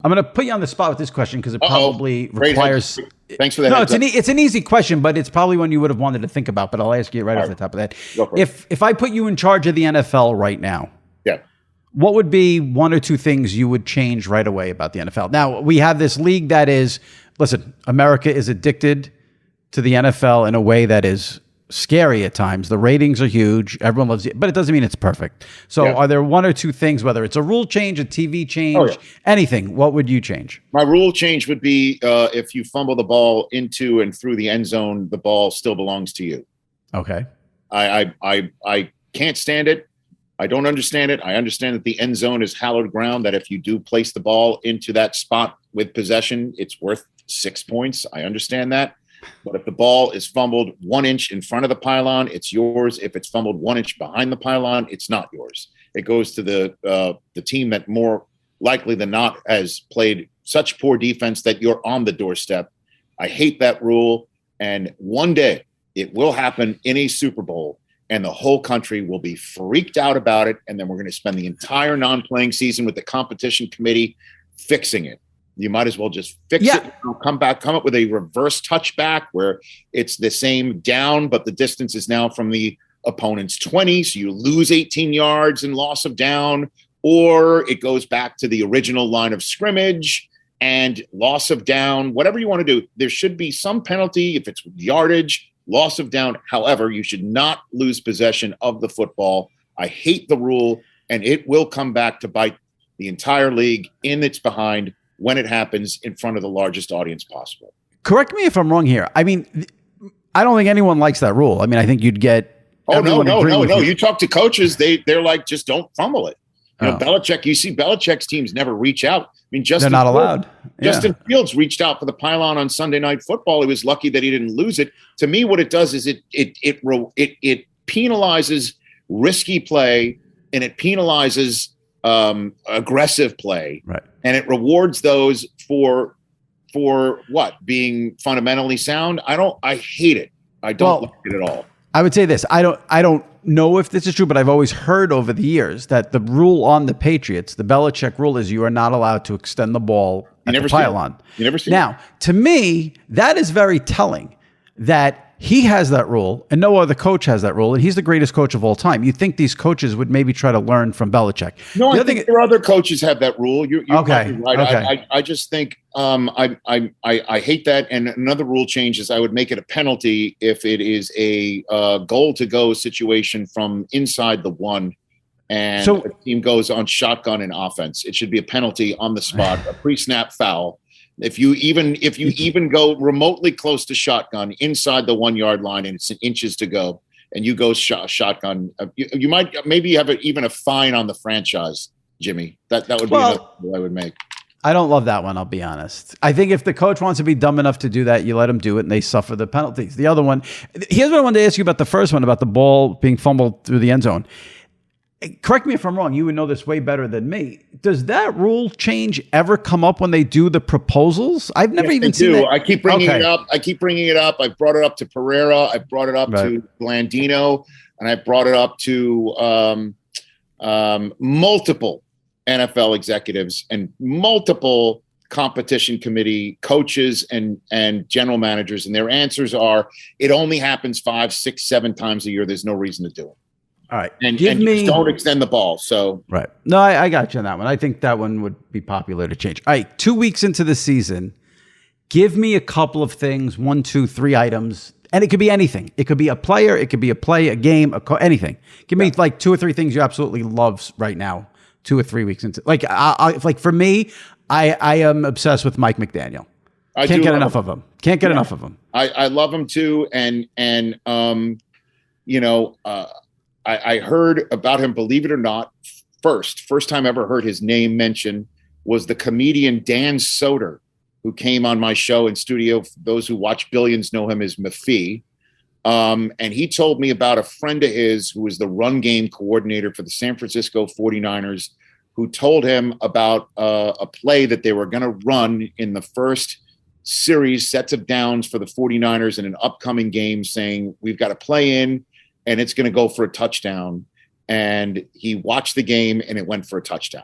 I'm going to put you on the spot with this question because it probably requires. Thanks for that. No, it's an easy question, but it's probably one you would have wanted to think about. But I'll ask you right off the top of that. If I put you in charge of the NFL right now, what would be one or two things you would change right away about the NFL? Now, we have this league that is, listen, America is addicted to the NFL in a way that is scary at times. The ratings are huge. Everyone loves it, but it doesn't mean it's perfect. So are there one or two things, whether it's a rule change, a TV change, anything, what would you change? My rule change would be if you fumble the ball into and through the end zone, the ball still belongs to you. Okay. I can't stand it. I don't understand it. I understand that the end zone is hallowed ground, that if you do place the ball into that spot with possession, it's worth 6 points. I understand that. But if the ball is fumbled 1 inch in front of the pylon, it's yours. If it's fumbled 1 inch behind the pylon, it's not yours. It goes to the team that more likely than not has played such poor defense that you're on the doorstep. I hate that rule. And one day it will happen in a Super Bowl, and the whole country will be freaked out about it. And then we're going to spend the entire non-playing season with the competition committee fixing it. You might as well just fix it. Come up with a reverse touchback where it's the same down, but the distance is now from the opponent's 20. So you lose 18 yards in loss of down, or it goes back to the original line of scrimmage and loss of down, whatever you want to do. There should be some penalty if it's yardage, loss of down. However, you should not lose possession of the football. I hate the rule, and it will come back to bite the entire league in its behind when it happens in front of the largest audience possible. Correct me if I'm wrong here. I mean, I don't think anyone likes that rule. I mean, I think you'd get. Oh, no. You talk to coaches, they're like, just don't fumble it. You know, Belichick, you see Belichick's teams never reach out. I mean, they're not allowed. Justin Fields reached out for the pylon on Sunday Night Football. He was lucky that he didn't lose it. To me, what it does is it penalizes risky play, and it penalizes aggressive play. Right. And it rewards those for what? Being fundamentally sound. I hate it. I don't like it at all. I would say this. I don't know if this is true, but I've always heard over the years that the rule on the Patriots, the Belichick rule, is you are not allowed to extend the ball at the pylon. You never see Now, to me, that is very telling that he has that rule and no other coach has that rule, and he's the greatest coach of all time. You'd think these coaches would maybe try to learn from Belichick. No, I think there are other coaches have that rule. You're okay. Right. Okay. I just think I hate that. And another rule change is I would make it a penalty if it is a goal to go situation from inside the one, and the team goes on shotgun in offense. It should be a penalty on the spot, a pre-snap foul. If you even go remotely close to shotgun inside the 1 yard line and it's inches to go, and you go shotgun, you might maybe have even a fine on the franchise, Jimmy. That would be another rule I would make. I don't love that one, I'll be honest. I think if the coach wants to be dumb enough to do that, you let him do it and they suffer the penalties. The other one, here's what I wanted to ask you about the first one, about the ball being fumbled through the end zone. Correct me if I'm wrong. You would know this way better than me. Does that rule change ever come up when they do the proposals? I've never even seen it. I keep bringing it up. I've brought it up to Pereira. I've brought it up to Blandino, and I've brought it up to multiple NFL executives and multiple competition committee coaches and general managers. And their answers are, it only happens 5, 6, 7 times a year. There's no reason to do it. All right. And just don't extend the ball. So right. No, I got you on that one. I think that one would be popular to change. All right. 2 weeks into the season, give me a couple of things, 1, 2, 3 items. And it could be anything. It could be a player. It could be a play, a game, anything. Give me like 2 or 3 things you absolutely love right now, 2 or 3 weeks into. Like for me, I am obsessed with Mike McDaniel. Can't get enough of him. Can't get enough of him. I love him too. I heard about him, believe it or not, first time I ever heard his name mentioned was the comedian Dan Soder, who came on my show in studio. Those who watch Billions know him as Maffei. And he told me about a friend of his who was the run game coordinator for the San Francisco 49ers, who told him about a play that they were going to run in the first series, sets of downs for the 49ers in an upcoming game, saying, we've got a play in, and it's going to go for a touchdown. And he watched the game and it went for a touchdown.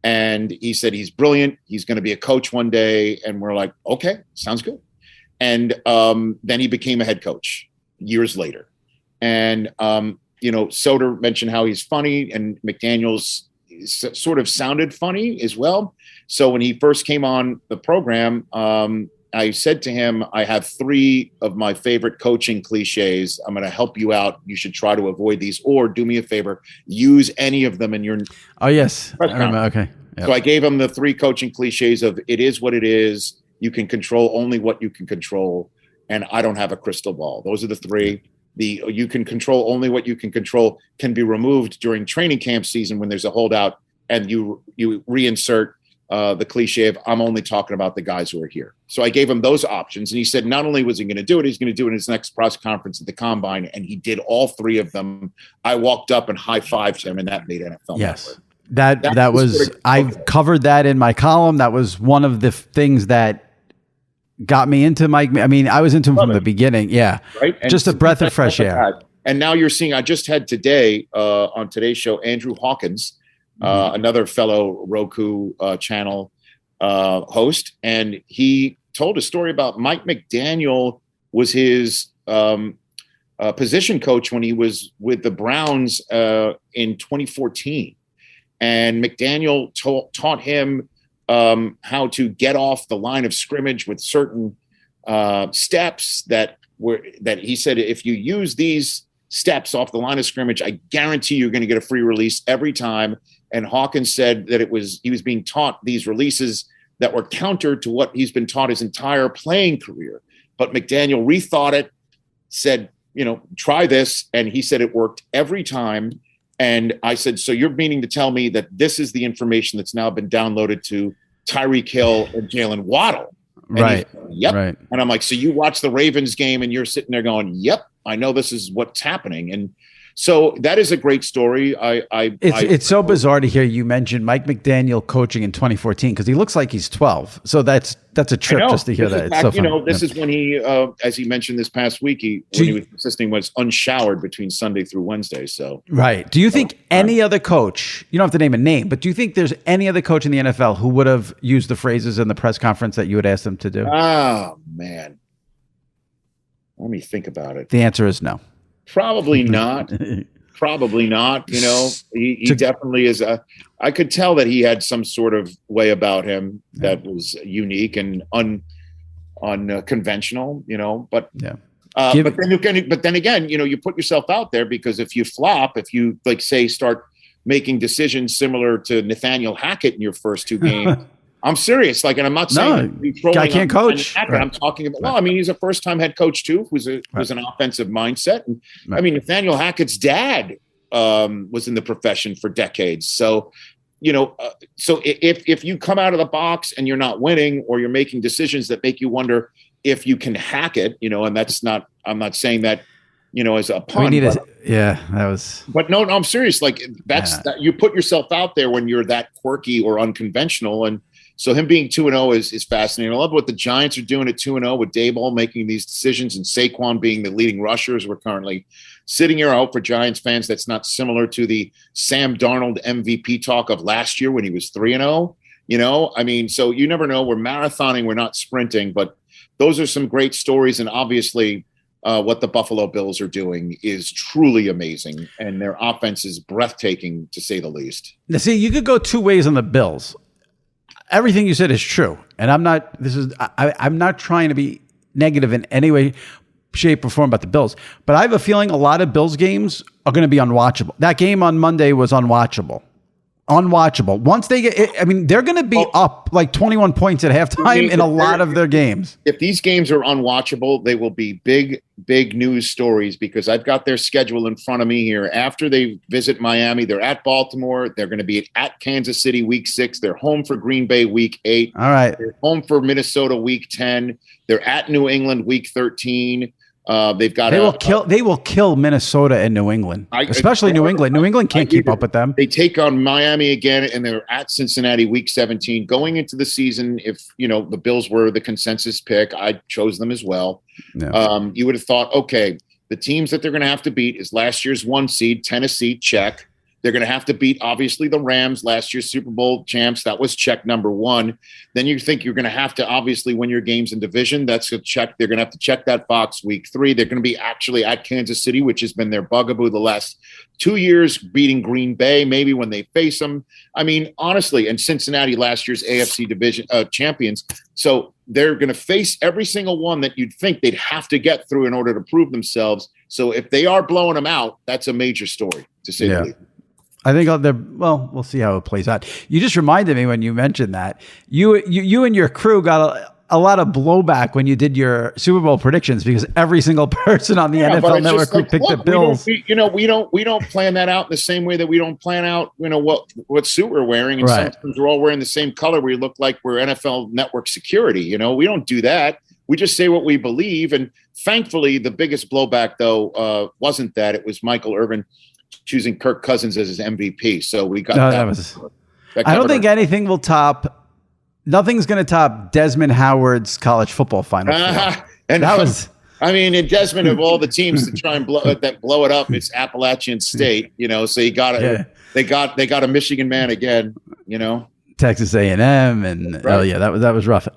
And he said he's brilliant. He's going to be a coach one day. And we're like, okay, sounds good. And then he became a head coach years later. And, Soder mentioned how he's funny, and McDaniels sort of sounded funny as well. So when he first came on the program, I said to him, I have 3 of my favorite coaching cliches. I'm going to help you out. You should try to avoid these, or do me a favor, use any of them in your. Oh, yes. I remember. Okay. Yep. So I gave him the 3 coaching cliches of it is what it is. You can control only what you can control. And I don't have a crystal ball. Those are the 3. The you can control only what you can control can be removed during training camp season when there's a holdout, and you reinsert the cliche of I'm only talking about the guys who are here. So I gave him those options, and he said not only was he going to do it, he's going to do it in his next press conference at the Combine, and he did all 3 of them. I walked up and high-fived him, and that made NFL. Yes, that was I covered that in my column. That was one of the things that got me into Mike. I mean, I was into him from the beginning. Yeah, right. And just a breath of fresh air. And now you're seeing. I just had today on today's show Andrew Hawkins. Another fellow Roku channel host, and he told a story about Mike McDaniel was his position coach when he was with the Browns in 2014, and McDaniel taught him how to get off the line of scrimmage with certain steps that he said if you use these steps off the line of scrimmage, I guarantee you're going to get a free release every time. And Hawkins said that he was being taught these releases that were counter to what he's been taught his entire playing career. But McDaniel rethought it, said, try this. And he said it worked every time. And I said, so you're meaning to tell me that this is the information that's now been downloaded to Tyreek Hill and Jalen Waddle? And right. Yep. Right. And I'm like, so you watch the Ravens game and you're sitting there going, yep, I know this is what's happening. And so that is a great story. It's so bizarre to hear you mention Mike McDaniel coaching in 2014 because he looks like he's 12. So that's a trip just to hear that. It's so fun. This is when he, as he mentioned this past week, when he was assisting, was unshowered between Sunday through Wednesday. So right. Do you think any other coach? You don't have to name a name, but do you think there's any other coach in the NFL who would have used the phrases in the press conference that you would ask them to do? Oh man, let me think about it. The answer is no. Probably not. Probably not. He definitely is. I could tell that he had some sort of way about him that was unique and unconventional. But yeah. But then again, you put yourself out there because if you flop, if you start making decisions similar to Nathaniel Hackett in your first 2 games. I'm serious. And I'm not saying guy can't coach. Right. I'm talking about. He's a first-time head coach too, who's an offensive mindset. And Nathaniel Hackett's dad was in the profession for decades. So, so if you come out of the box and you're not winning, or you're making decisions that make you wonder if you can hack it, and that's not. I'm not saying that. As a pun. That was. But no, I'm serious. That you put yourself out there when you're that quirky or unconventional. And so him being 2-0 is fascinating. I love what the Giants are doing at 2-0 with Daboll making these decisions and Saquon being the leading rushers. We're currently sitting here. I hope for Giants fans that's not similar to the Sam Darnold MVP talk of last year when he was 3-0. So you never know. We're marathoning. We're not sprinting. But those are some great stories. And obviously what the Buffalo Bills are doing is truly amazing. And their offense is breathtaking, to say the least. Now, see, you could go 2 ways on the Bills. Everything you said is true, and I'm not trying to be negative in any way, shape, or form about the Bills, but I have a feeling a lot of Bills games are going to be unwatchable. That game on Monday was unwatchable. Once they get, they're going to be up 21 points at halftime in a lot of their games. If these games are unwatchable, they will be big news stories because I've got their schedule in front of me here. After they visit Miami, they're at Baltimore. They're going to be at Kansas City week 6. They're home for Green Bay week 8. All right. They're home for Minnesota week 10. They're at New England week 13. They've got. They will kill Minnesota and New England, especially New England. New England can't keep up with them. They take on Miami again, and they're at Cincinnati week 17. Going into the season, if the Bills were the consensus pick, I chose them as well. Yeah. You would have thought, okay, the teams that they're going to have to beat is last year's 1 seed, Tennessee, check. They're going to have to beat, obviously, the Rams, last year's Super Bowl champs. That was check number one. Then you think you're going to have to obviously win your games in division. That's a check. They're going to have to check that box week 3. They're going to be actually at Kansas City, which has been their bugaboo the last 2 years, beating Green Bay, maybe when they face them. I mean, honestly, and Cincinnati last year's AFC division champions. So they're going to face every single one that you'd think they'd have to get through in order to prove themselves. So if they are blowing them out, that's a major story, to say the least. I think we'll see how it plays out. You just reminded me when you mentioned that you and your crew got a lot of blowback when you did your Super Bowl predictions because every single person on the NFL Network who picked the Bills. We don't plan that out in the same way that we don't plan out, what suit we're wearing. And sometimes we're all wearing the same color. We look like we're NFL Network security. We don't do that. We just say what we believe. And thankfully, the biggest blowback, though, wasn't that. It was Michael Irvin choosing Kirk Cousins as his MVP. So we got that. I don't think anything will top. Nothing's going to top Desmond Howard's college football final. And that was. I mean, in Desmond, of all the teams to try and blow it up, it's Appalachian State. So you got it. They got a Michigan man again. Texas A&M and right. That was rough.